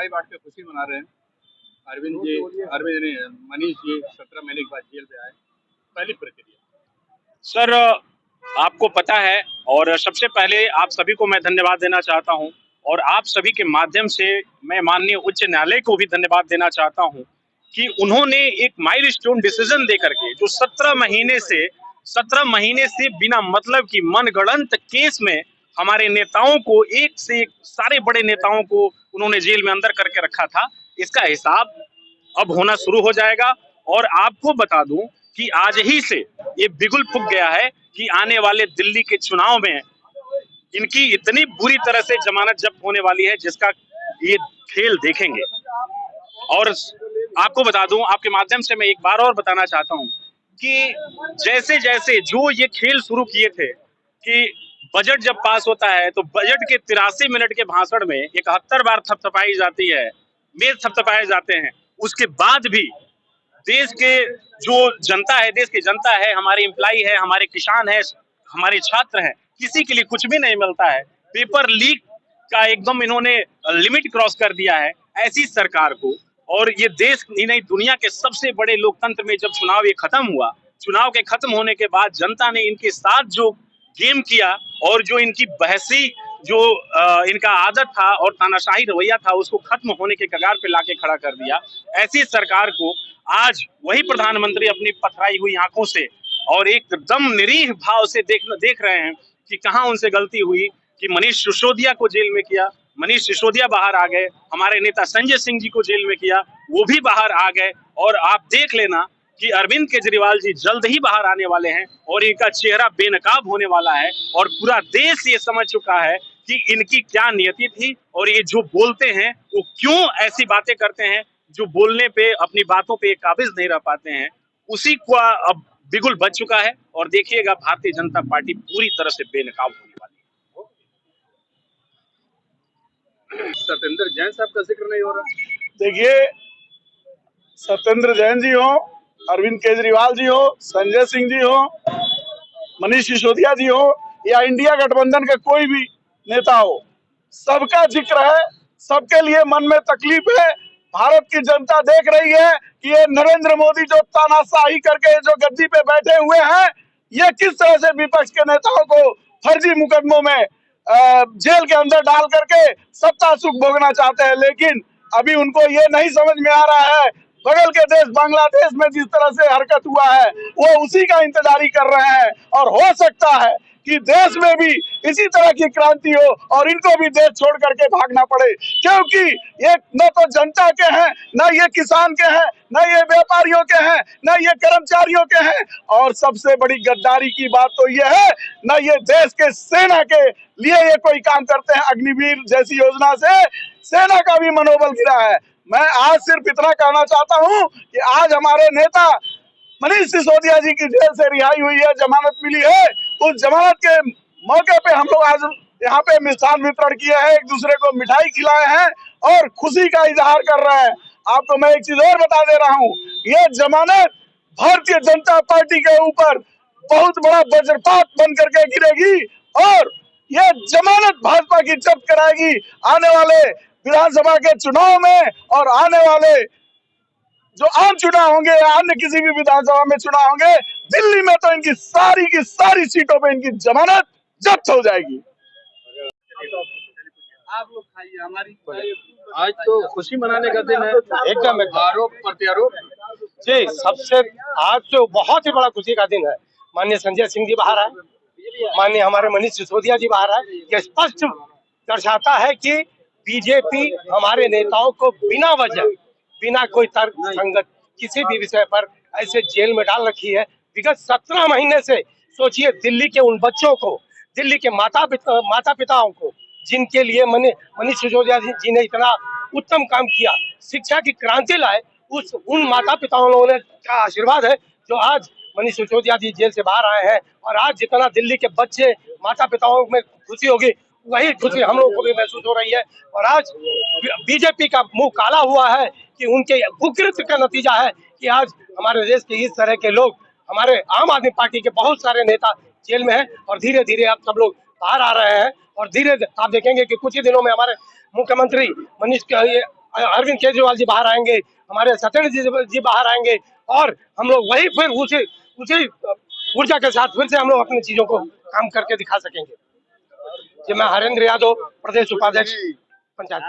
मिठाई बांट के खुशी मना रहे हैं। अरविंद नहीं, मनीष जी 17 महीने के बाद जेल में आए। पहली प्रक्रिया सर, आपको पता है, और सबसे पहले आप सभी को मैं धन्यवाद देना चाहता हूं, और आप सभी के माध्यम से मैं माननीय उच्च न्यायालय को भी धन्यवाद देना चाहता हूं कि उन्होंने एक माइलस्टोन डिसीजन दे करके जो 17 महीने से बिना मतलब की मनगढ़ंत केस में हमारे नेताओं को, एक से एक सारे बड़े नेताओं को उन्होंने जेल में अंदर करके रखा था, इसका हिसाब अब होना शुरू हो जाएगा। और आपको बता दूं कि आज ही से ये बिगुल फूंक गया है कि आने वाले दिल्ली के चुनाव में इनकी इतनी बुरी तरह से जमानत जब्त होने वाली है जिसका ये खेल देखेंगे। और आपको बता दूं, आपके माध्यम से मैं एक बार और बताना चाहता हूं कि जैसे जैसे जो ये खेल शुरू किए थे कि बजट जब पास होता है तो बजट के 83 मिनट के भाषण में 71 बार थपथपाई जाती है, मेज थपथपाए जाते हैं, उसके बाद भी देश के जो जनता है, देश की जनता है, हमारे एम्प्लॉय है, हमारे किसान है, हमारे छात्र हैं, किसी के लिए कुछ भी नहीं मिलता है। पेपर लीक का एकदम इन्होंने लिमिट क्रॉस कर दिया है। ऐसी सरकार को, और ये देश ही नहीं दुनिया के सबसे बड़े लोकतंत्र में जब चुनाव ये खत्म हुआ, चुनाव के खत्म होने के बाद जनता ने इनके साथ जो गेम किया और जो इनकी बहसी जो इनका आदत था और तानाशाही रवैया था, उसको खत्म होने के कगार पे लाके खड़ा कर दिया। ऐसी सरकार को आज वही प्रधानमंत्री अपनी पथराई हुई आंखों से और एकदम निरीह भाव से देख रहे हैं कि कहां उनसे गलती हुई कि मनीष सिसोदिया को जेल में किया, मनीष सिसोदिया बाहर आ गए, हमारे नेता संजय सिंह जी को जेल में किया, वो भी बाहर आ गए। और आप देख लेना कि अरविंद केजरीवाल जी जल्द ही बाहर आने वाले हैं और इनका चेहरा बेनकाब होने वाला है। और पूरा देश ये समझ चुका है कि इनकी क्या नियति थी और ये जो बोलते हैं वो क्यों ऐसी बातें करते हैं जो बोलने पे, अपनी बातों पे काबिज नहीं रह पाते हैं। उसी को अब बिगुल बच चुका है और देखिएगा भारतीय जनता पार्टी पूरी तरह से बेनकाब होने वाली है। सत्येंद्र जैन साहब का जिक्र नहीं हो रहा। देखिए, सत्येंद्र जैन जी हो, अरविंद केजरीवाल जी हो, संजय सिंह जी हो, मनीष सिसोदिया जी हो या इंडिया गठबंधन का कोई भी नेता हो, सबका जिक्र है। सबके लिए मन में तकलीफ है। भारत की जनता देख रही है कि ये नरेंद्र मोदी जो तानाशाही करके जो गद्दी पे बैठे हुए हैं, ये किस तरह से विपक्ष के नेताओं को फर्जी मुकदमों में जेल के अंदर डाल करके सत्ता सुख भोगना चाहते हैं। लेकिन अभी उनको ये नहीं समझ में आ रहा है, बगल के देश बांग्लादेश में जिस तरह से हरकत हुआ है वो उसी का इंतजारी कर रहे हैं। और हो सकता है कि देश में भी इसी तरह की क्रांति हो और इनको भी देश छोड़ करके भागना पड़े, क्योंकि ये न तो जनता के हैं, न ये किसान के हैं, न ये व्यापारियों के हैं, न ये कर्मचारियों के हैं। और सबसे बड़ी गद्दारी की बात तो ये है, न ये देश के सेना के लिए ये कोई काम करते हैं। अग्निवीर जैसी योजना से सेना का भी मनोबल गिरा है। मैं आज सिर्फ इतना कहना चाहता हूँ कि आज हमारे नेता मनीष सिसोदिया जी की जेल से रिहाई हुई है, जमानत मिली है। उस जमानत के मौके पे हम लोग आज यहाँ पे मिष्ठान वितरण किए हैं, एक दूसरे को मिठाई खिलाए हैं और खुशी का इजहार कर रहे हैं। आपको मैं एक चीज और बता दे रहा हूँ, ये जमानत भारतीय जनता पार्टी के ऊपर बहुत बड़ा वज्रपात बन करके गिरेगी और ये जमानत भाजपा की जब्त कराएगी आने वाले विधानसभा के चुनाव में। और आने वाले जो आम चुनाव होंगे या अन्य किसी भी विधानसभा में चुनाव होंगे, दिल्ली में तो इनकी सारी की सारी सीटों पे इनकी जमानत जब्त हो जाएगी। आप लोग खाइए, हमारी आज तो खुशी मनाने का दिन है। एकदम आरोप प्रत्यारोप जी, सबसे आज तो बहुत ही बड़ा खुशी का दिन है। माननीय संजय सिंह जी बाहर आए, माननीय हमारे मनीष सिसोदिया जी बाहर आए। ये स्पष्ट दर्शाता है कि बीजेपी हमारे नेताओं को बिना वजह, बिना कोई तर्क संगत किसी भी विषय पर ऐसे जेल में डाल रखी है। विगत 17 महीने से सोचिए, दिल्ली के उन बच्चों को, दिल्ली के माता पिताओं को, जिनके लिए मनीष सिसोदिया जी ने इतना उत्तम काम किया, शिक्षा की क्रांति लाए, उन माता पिताओं ने का आशीर्वाद है जो आज मनीष सिसोदिया जी जेल से बाहर आए हैं। और आज जितना दिल्ली के बच्चे माता पिताओं में खुशी होगी, वही खुशी हम लोगों को भी महसूस हो रही है। और आज बीजेपी का मुंह काला हुआ है कि उनके कुकृत्य का नतीजा है कि आज हमारे देश के इस तरह के लोग, हमारे आम आदमी पार्टी के बहुत सारे नेता जेल में हैं और धीरे धीरे अब सब लोग बाहर आ रहे हैं। और धीरे आप देखेंगे कि कुछ ही दिनों में हमारे मुख्यमंत्री मनीष अरविंद केजरीवाल जी बाहर आएंगे, हमारे सत्येंद्र जी बाहर आएंगे और हम लोग वही फिर उसी ऊर्जा के साथ फिर से हम लोग अपनी चीजों को काम करके दिखा सकेंगे। जी मैं हरेंद्र यादव, प्रदेश उपाध्यक्ष पंचायत।